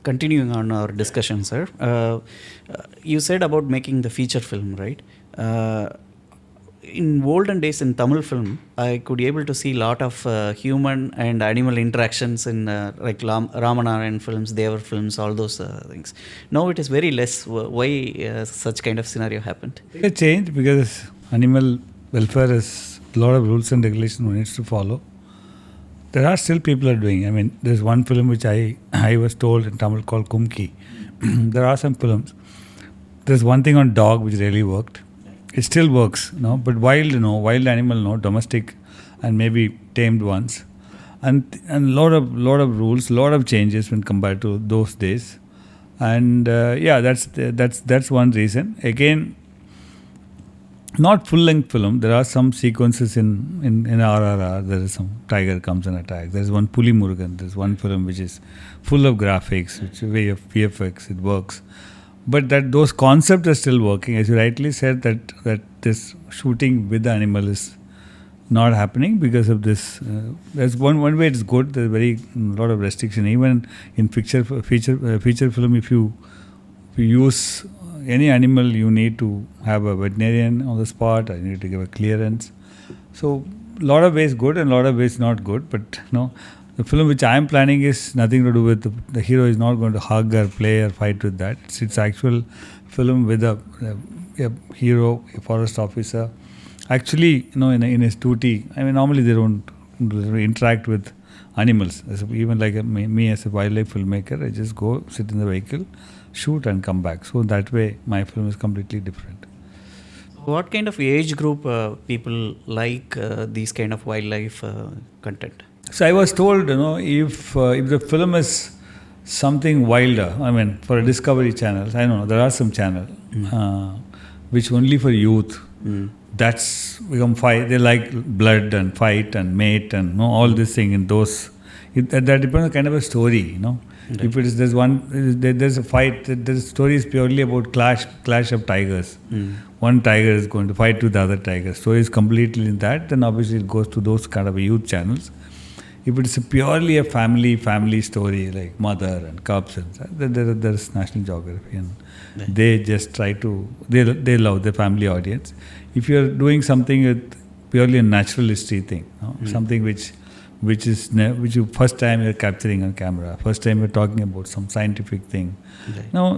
continuing on our discussion, sir, you said about making the feature film, right? In olden days in Tamil film, I could able to see a lot of human and animal interactions in like Ramanarayan films, Devar films, all those things. Now it is very less. Why such kind of scenario happened? It changed because animal welfare has a lot of rules and regulations one needs to follow. There are still people are doing. I mean, there's one film which I was told in Tamil called Kumki. There are some films. There's one thing on dog which really worked. It still works, but wild, wild animal, domestic, and maybe tamed ones, and lot of rules, lot of changes when compared to those days, and that's one reason. Again, not full length film. There are some sequences in RRR. There is some tiger comes and attacks. There is one Puli Murugan. There's one film which is full of graphics, which is way of VFX. It works. But those concepts are still working. As you rightly said, that this shooting with the animal is not happening because of this. There's one way it's good. There's very lot of restriction. Even in feature film, if you use any animal, you need to have a veterinarian on the spot. I need to give a clearance. So a lot of ways good and a lot of ways not good. But the film which I am planning is nothing to do with the hero is not going to hug or play or fight with that. It's actual film with a hero, a forest officer. Actually, in his duty, I mean, normally they don't interact with animals. Even like me as a wildlife filmmaker, I just go sit in the vehicle, shoot and come back. So that way, my film is completely different. What kind of age group people like these kind of wildlife content? So I was told, if the film is something wilder, I mean, for a Discovery channel, I don't know, there are some channels which only for youth. That's become fight. They like blood and fight and mate and all this thing in those. That depends on kind of a story, Right. If it is there's a fight. The story is purely about clash of tigers. One tiger is going to fight with the other tiger. Story is completely in that. Then obviously it goes to those kind of youth channels. If it's purely a family story like mother and cubs, and there's National Geography, and they just try to they love the family audience. If you're doing something with purely a natural history thing, something which you first time you're capturing on camera, first time you're talking about some scientific thing,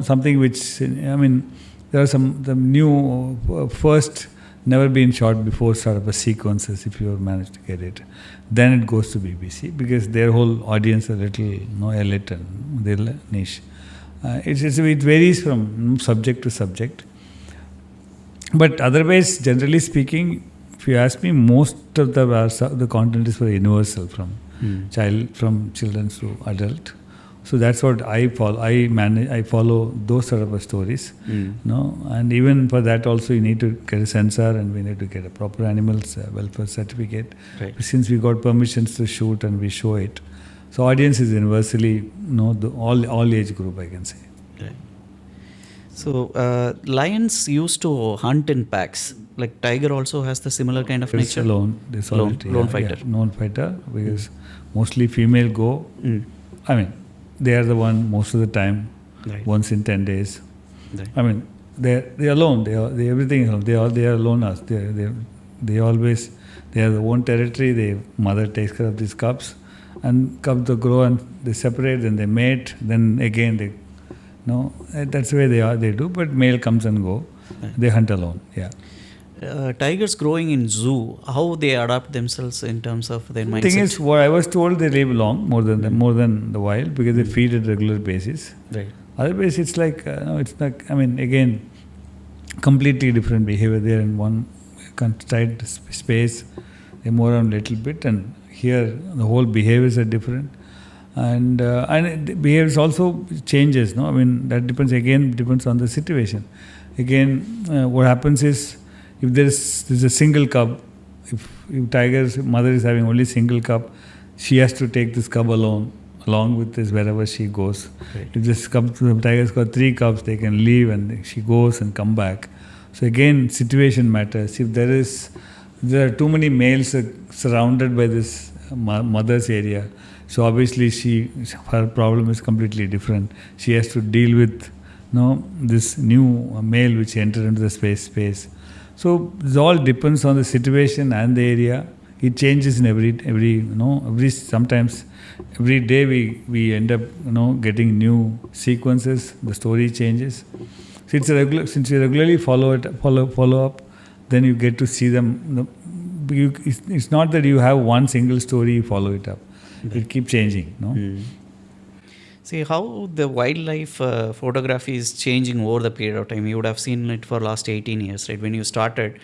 something which there are the new first. Never been shot before sort of a sequences if you managed to get it. Then it goes to BBC because their whole audience are little elite and their niche. It varies from subject to subject. But otherwise, generally speaking, if you ask me, most of the content is for universal from children to adult. So that's what I follow. I follow those sort of stories. And even for that also you need to get a censor and we need to get a proper animals welfare certificate. Right. Since we got permissions to shoot and we show it. So audience is universally all age group, I can say. Right. So lions used to hunt in packs. Like tiger also has the similar kind of nature. Lone fighter. Lone fighter because mostly female go. They are the one most of the time, once in 10 days. Right. They're alone. They everything alone. They are loners. They always they are their own territory. The mother takes care of these cubs, and cubs grow and they separate. Then they mate. Then again that's the way they are. They do. But male comes and go. Right. They hunt alone. Yeah. Tigers growing in zoo, how they adapt themselves in terms of their mindset? The thing is, what I was told, they live long more than the wild because they feed at regular basis. Right. Otherwise, it's like again, completely different behavior. They're in one constrained space. They move around a little bit, and here the whole behaviors are different, and the behaviors also changes. That depends on the situation. Again, what happens is, if there's a single cub, if tiger's mother is having only single cub, she has to take this cub along with this wherever she goes. Right. If the tiger's got 3 cubs, they can leave and she goes and come back. So again, situation matters. If there are too many males surrounded by this mother's area. So obviously her problem is completely different. She has to deal with this new male which entered into the space. So it all depends on the situation and the area. It changes in every sometimes every day we end up getting new sequences. The story changes. So since you regularly follow up, then you get to see them. It's not that you have one single story, you follow it up. It keeps changing. See how the wildlife photography is changing over the period of time. You would have seen it for last 18 years, right? When you started,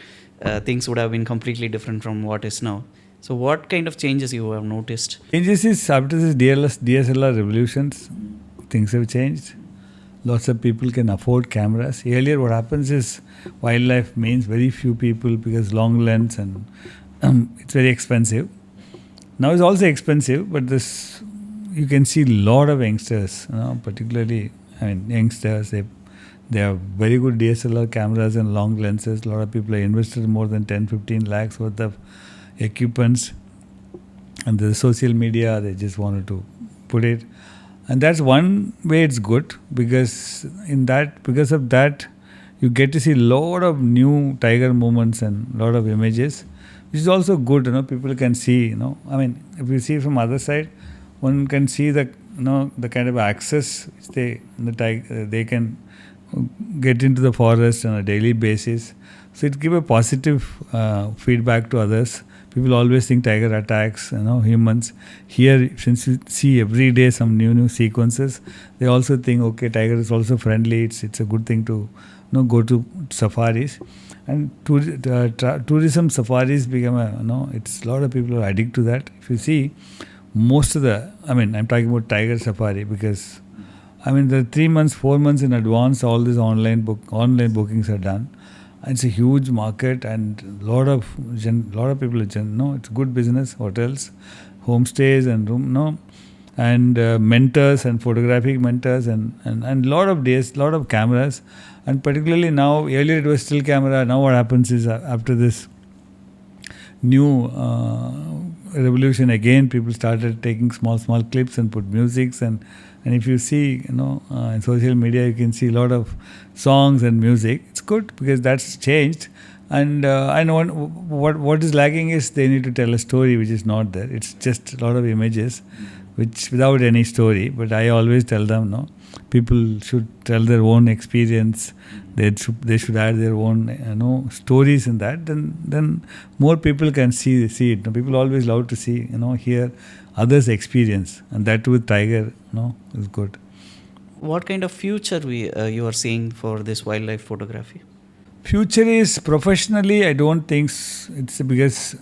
things would have been completely different from what is now. So what kind of changes you have noticed? Changes is after this DSLR revolutions, things have changed. Lots of people can afford cameras. Earlier what happens is wildlife means very few people because long lens and it's very expensive. Now it's also expensive, but you can see a lot of youngsters, particularly youngsters, they have very good DSLR cameras and long lenses. A lot of people have invested more than 10-15 lakhs worth of equipments, and the social media, they just wanted to put it. And that's one way it's good, because of that you get to see a lot of new tiger movements and a lot of images, which is also good. People can see. If you see from other side, one can see the kind of access which they can get into the forest on a daily basis. So it gives a positive feedback to others. People always think tiger attacks, humans. Here, since you see every day some new sequences, they also think, okay, tiger is also friendly. It's a good thing to, go to safaris, and tourism safaris become it's a lot of people are addicted to that. If you see, most of I'm talking about tiger safari because, the 3 months, 4 months in advance, all these online bookings are done. It's a huge market, and a lot of people it's good business. Hotels, homestays, and room, and mentors and photographic mentors, and lot of cameras, and particularly now. Earlier it was still camera. Now what happens is after this new revolution again, people started taking small clips and put musics, and if you see in social media, you can see a lot of songs and music. It's good because that's changed, and I know what is lacking is they need to tell a story which is not there. It's just a lot of images which without any story. But I always tell them, people should tell their own experience. They should add their own stories in that. Then more people can see it. People always love to see hear others' experience, and that with tiger is good. What kind of future you are seeing for this wildlife photography? Future is professionally, I don't think it's because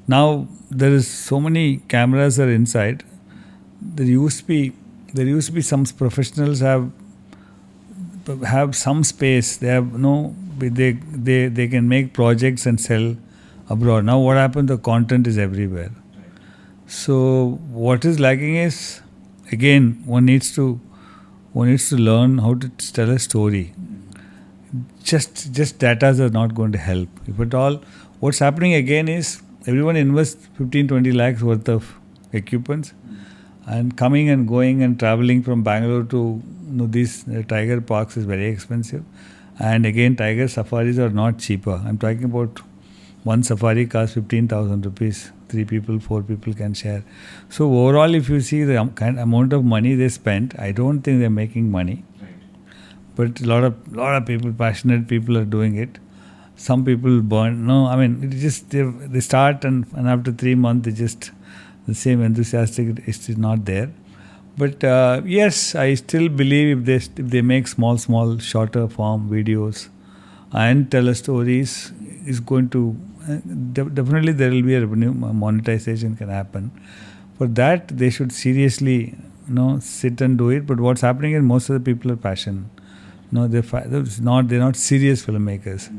now there is so many cameras are inside. There used to be some professionals have some space. They have they can make projects and sell abroad. Now what happened? The content is everywhere. So what is lacking is, again, one needs to learn how to tell a story. Just datas are not going to help. If at all, what's happening again is everyone invests 15-20 lakhs worth of equipments, and coming and going and traveling from Bangalore to these tiger parks is very expensive. And again, tiger safaris are not cheaper. I'm talking about one safari costs 15,000 rupees. 3 people, 4 people can share. So overall, if you see the amount of money they spent, I don't think they're making money. Right. But a lot of people, passionate people, are doing it. Some people burn. It just they start and after 3 months, the same enthusiastic is not there. But yes, I still believe if they make small shorter form videos and tell stories, is going to definitely there will be a revenue. Monetization can happen. For that, they should seriously sit and do it. But what's happening is most of the people are passion. They're not serious filmmakers.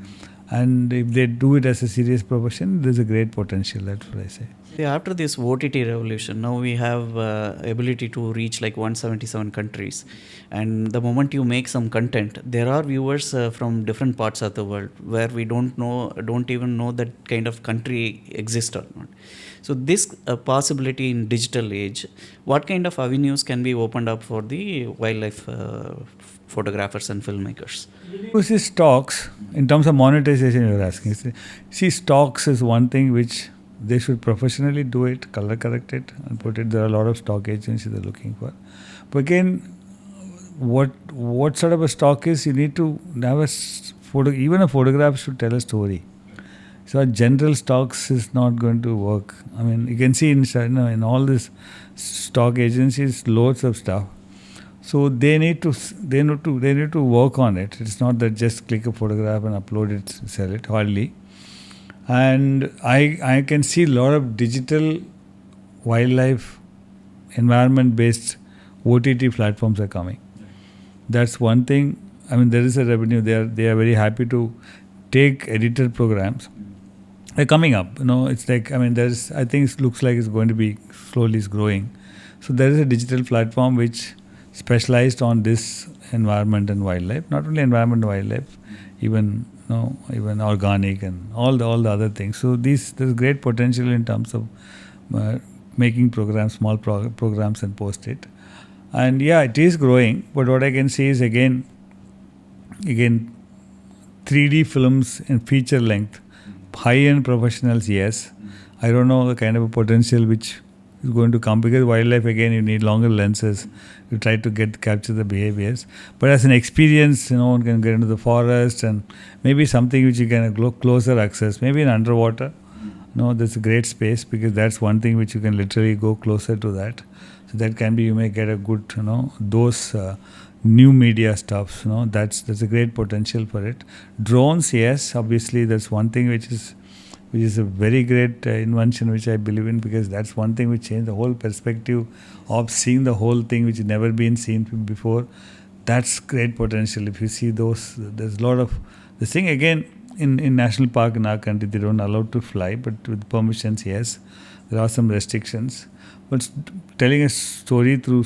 And if they do it as a serious profession, there's a great potential. That's what I say. Yeah, after this OTT revolution, now we have ability to reach like 177 countries, and the moment you make some content, there are viewers from different parts of the world where we don't even know that kind of country exists or not. So this possibility in digital age, what kind of avenues can be opened up for the wildlife photographers and filmmakers? You see stocks, in terms of monetization you're asking. See, stocks is one thing which they should professionally do it, color correct it and put it. There are a lot of stock agencies they're looking for. But again, what sort of a stock is, you need to have a photo, even a photograph should tell a story. So general stocks is not going to work. I mean, you can see in all these stock agencies, loads of stuff. So they need to work on it. It's not that just click a photograph and upload it, sell it, hardly. And I can see a lot of digital wildlife environment based OTT platforms are coming. That's one thing. I mean, there is a revenue. They are very happy to take edited programs. They're coming up. It's like, I mean, I think it looks like it's going to be slowly growing. So there is a digital platform which specialized on this environment and wildlife. Not only environment and wildlife, even organic and all the other things. So there's great potential in terms of making programs, small programs, and post it. And yeah, it is growing. But what I can see is again 3D films in feature length, high-end professionals. Yes, I don't know the kind of a potential which is going to come, because wildlife, again, you need longer lenses. You try to capture the behaviors. But as an experience, one can get into the forest and maybe something which you can closer access. Maybe in underwater, that's a great space, because that's one thing which you can literally go closer to that. So that can be, you may get a good, those new media stuffs. That's a great potential for it. Drones, yes, obviously that's one thing which is a very great invention which I believe in, because that's one thing which changed the whole perspective of seeing the whole thing which had never been seen before. That's great potential. If you see those, there's a lot of this thing. Again, in national park in our country, they don't allow to fly, but with permissions, yes, there are some restrictions. But telling a story through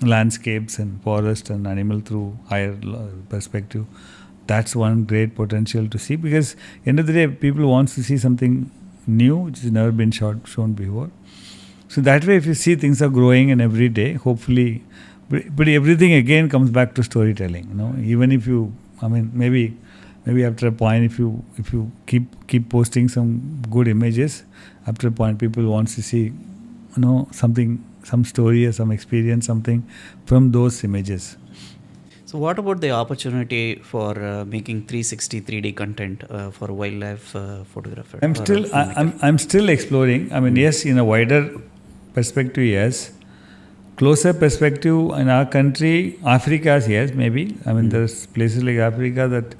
landscapes and forest and animal through higher perspective, that's one great potential to see, because end of the day, people want to see something new which has never been shown before. So that way, if you see things are growing and every day, hopefully, but everything again comes back to storytelling. Even if you, I mean, maybe after a point, if you keep posting some good images, after a point, people want to see, something, some story or some experience, something from those images. So what about the opportunity for making 360 3D content for wildlife photographer? I'm still exploring. I mean, yes, in a wider perspective, yes. Closer perspective in our country, Africa, yes, maybe. I mean, there's places like Africa that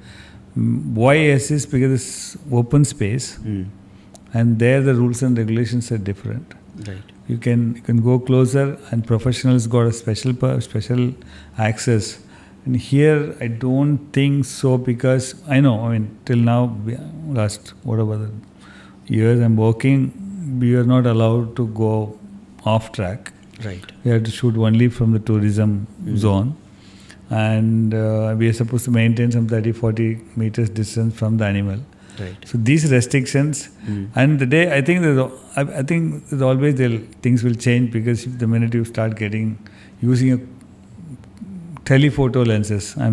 why yes is because it's open space, and there the rules and regulations are different. Right. You can go closer, and professionals got a special access. And here, I don't think so, because I know, I mean, till now, last whatever the years I'm working, we are not allowed to go off track. Right. We have to shoot only from the tourism zone. And we are supposed to maintain some 30-40 meters distance from the animal. Right. So these restrictions, and the day, I think there's always things will change, because if the minute you start using a telephoto lenses, I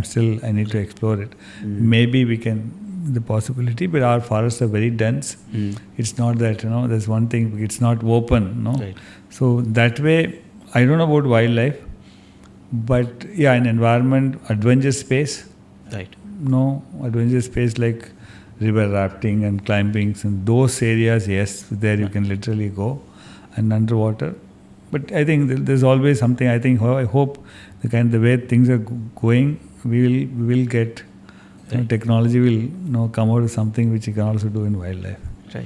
need to explore it. Maybe we can, the possibility, but our forests are very dense. It's not that, there's one thing, it's not open, Right. So that way, I don't know about wildlife, but yeah, in environment, adventure space. Right. Adventure space like river rafting and climbing, and those areas, yes, there you can literally go, and underwater. But I think there's always something. I hope the way things are going, we will get technology will come out of something which you can also do in wildlife. Right.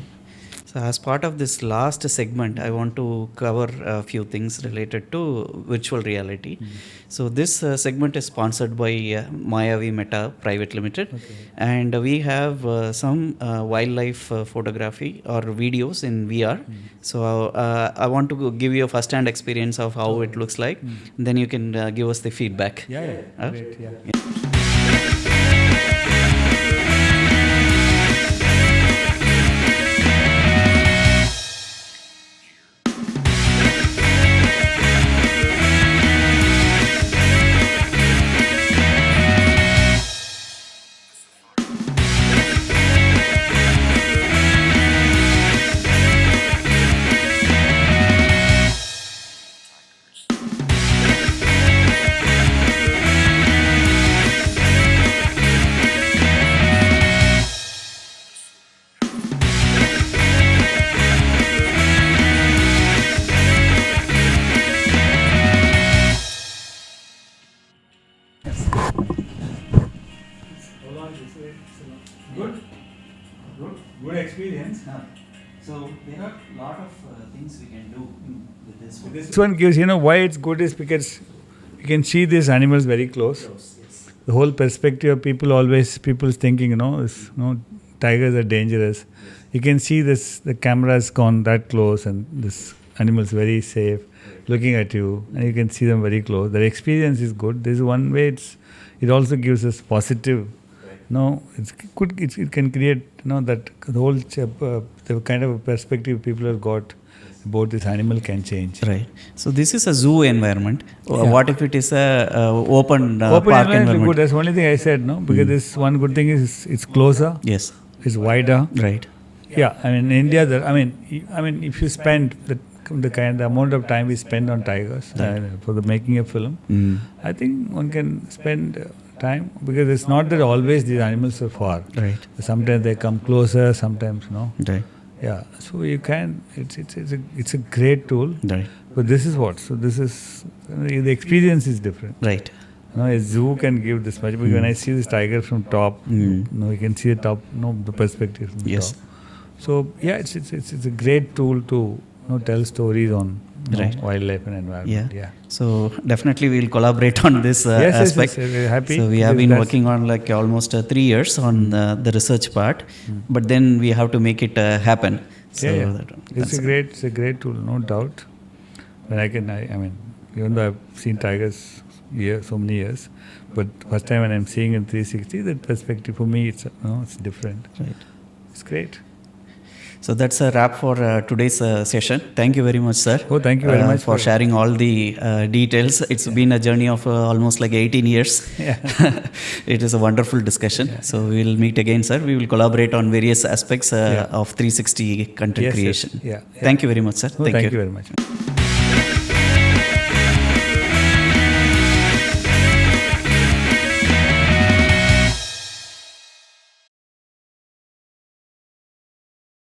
So So, as part of this last segment, I want to cover a few things related to virtual reality. So, this segment is sponsored by Mayavi Meta Private Limited, and we have some wildlife photography or videos in VR. So, I want to give you a first-hand experience of how it looks like. Then you can give us the feedback. Yeah. Great. Yeah. Good experience. So there are a lot of things we can do with this one. This one gives, why it's good is because you can see these animals very close. Yes. The whole perspective of people's thinking, tigers are dangerous. You can see this, the camera has gone that close and this animal is very safe looking at you and you can see them very close. Their experience is good. This is one way it also gives us positive. It's good. It can create, that the whole the kind of perspective people have got about this animal can change. Right. So this is a zoo environment. Yeah. What if it is a open Open park environment is good. That's the only thing I said, Because this one good thing is it's closer. Yes. It's wider. Right. Yeah. In India, if you spend the amount of time we spend on tigers for the making a film, I think one can spend time because it's not that always these animals are far. Right. Sometimes they come closer. Sometimes Right. Yeah. So you can. It's a great tool. Right. But this is what. So this is the experience is different. Right. A zoo can give this much. Because when I see this tiger from top, you can see the top. The perspective from Yes. top. So yeah, it's a great tool to tell stories on wildlife and environment. Yeah. So definitely we'll collaborate on this aspect. Yes, we're happy. So we have been working on like almost 3 years on the research part, but then we have to make it happen. So It's a great tool, no doubt. When even though I've seen tigers so many years, but first time when I'm seeing in 360, that perspective for me it's different. Right. It's great. So that's a wrap for today's session. Thank you very much, sir. Oh, thank you very much for sharing all the details. It's been a journey of almost like 18 years. Yeah. It is a wonderful discussion. Yeah. So we will meet again, sir. We will collaborate on various aspects of 360 content creation. Yeah. Thank you very much, sir. Thank you very much.